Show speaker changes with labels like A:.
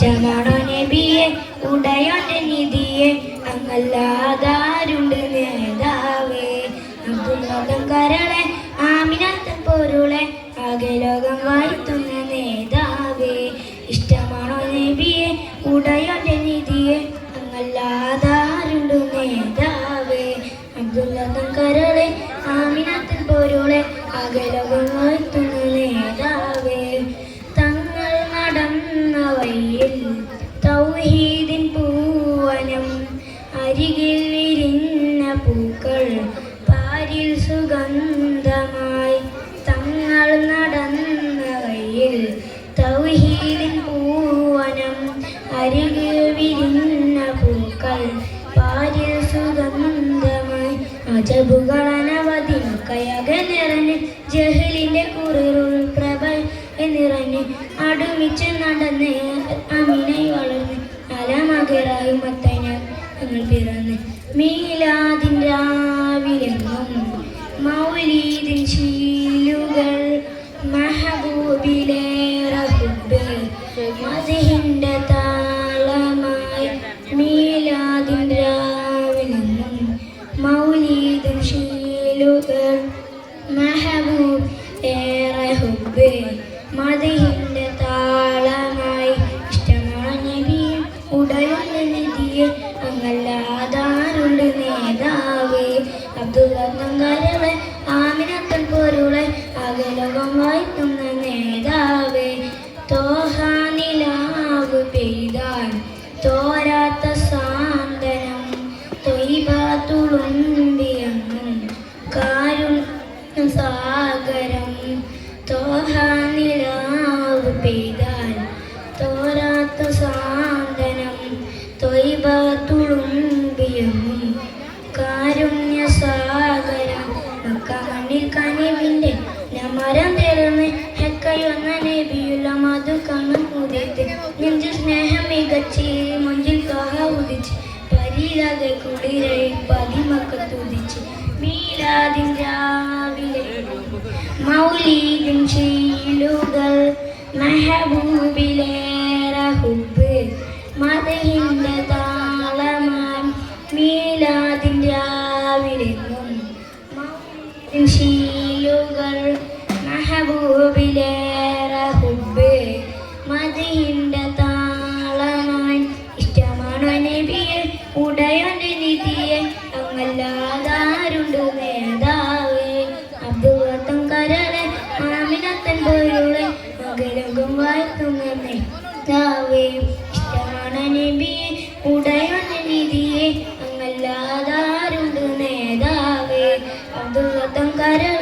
A: ഇഷ്ടമാണോ നബിയെ ഉടയോന്റെ നിധിയെ അങ്ങല്ലാതാരുണ്ട് നേതാവേ അബ്ദുൽ കരളെ ആമിനത്തൻ പൊരുളെ ആകെ ലോകം വാഴ്ത്തുന്ന നേതാവേ ഇഷ്ടമാണോ നബിയെ ഉടയോന്റെ നിധിയെ അങ്ങല്ലാതാരുണ്ട് നേതാവേ അബ്ദുൽ കരളെ ആമിനത്തൻ പൊരുളെ ആകെ ലോകം വാഴ്ത്തുന്ന നേതാവേ തങ്ങൾ നടന്ന വഴിയിൽ തൗഹീദിൻ പൂവനം അരികിൽ വിരിഞ്ഞ പൂക്കൾ പാരിൽ സുഗന്ധമായി തങ്ങൾ നടന്ന വഴിയിൽ തൗഹീദിൻ പൂവനം അരികിൽ വിരിഞ്ഞ പൂക്കൾ പാരിൽ സുഗന്ധമായി അജബുകളനവധി കയക നിറഞ്ഞ് ജഹലിന്റെ കുറിറുൾ പ്രഭ നിറഞ്ഞ് അടുമിച്ച് നടന്ന് അമിനെ വളർന്ന് അലമകരായി മത്തന് ഞങ്ങൾ പിറന്ന് മീലാദിൻ രാവിലെങ്ങും മൗലീദിൻ ശീലുകൾ മഹബൂബിലേറെ ഹുബ്ബ് മദ്ഹിന്റെ താളമായി മീലാദിൻ രാവിലെങ്ങും മൗലീദിൻ ശീലുകൾ മഹബൂബ് ഏറെ ഹുബ്ബ് മദ്ഹിന്റെ താളമായി ഇഷ്ടമാണ് നബിയെ ഉടയോന്റെ നിധിയെ അങ്ങല്ലാതാരുണ്ട് നേതാവേ അബ്ദുൽ കരളെ ആമിനത്തൻ പൊരുളെ ആകെ ലോകം വാഴ്ത്തുന്ന നേതാവേ തോഹ നിലാവ് പെയ്താൽ തോരാത്ത സാന്ത്വനം തൊയ്ബ തുളുമ്പിയെന്നും കാരുണ്യ സാഗരം തോഹ നിലാവ് പെയ്താൽ തോരാത്ത സാന്ത്വനം തൊയ്ബ തുളുമ്പിയെന്നും കാരുണ്യ സാഗരം മണ്ണിൽ കനിവിൻ്റെ നമരം തെളിർന്ന് ഹെക്കയൊന്ന നബിയുള്ള മധു കണ്ണും ഉദിത്ത് നെഞ്ചു സ്നേഹം മികച്ച് മുഞ്ചിൽ തോഹ ഉദിച്ച് പരിയിലാതെ കുളിരയിൽ പതിമക്കത്തുദിച്ച് മീലാദിൻ രാവിലെ മൗലീദിൻ ശീലുകൾ മെഹബൂബിലേറെ ഹുബ്ബ് മദ്ഹിന്റെ താളമായി മീലാദിൻ രാവിലെങ്ങും മൗലീദിൻ ശീലുകൾ മെഹബൂബിലേറെ ഹുബ്ബ് മദ്ഹിന്റെ താളമായി ഇഷ്ടമാണോ നബിയെ ഉടയോന്റെ നിധിയെ അങ്ങല്ലാതാരുണ്ട് നേതാവേ അബ്ദുൽ കരളെ ആമിനത്തൻ പൊരുളെ അകലകം വാഴ്ത്തുന്ന നേതാവേ ഇഷ്ടമാണ് നബിയെ ഉടയോന്റെ നിധിയെ അങ്ങല്ലാതാരുണ്ട് നേതാവേ അബ്ദുൽ കരളെ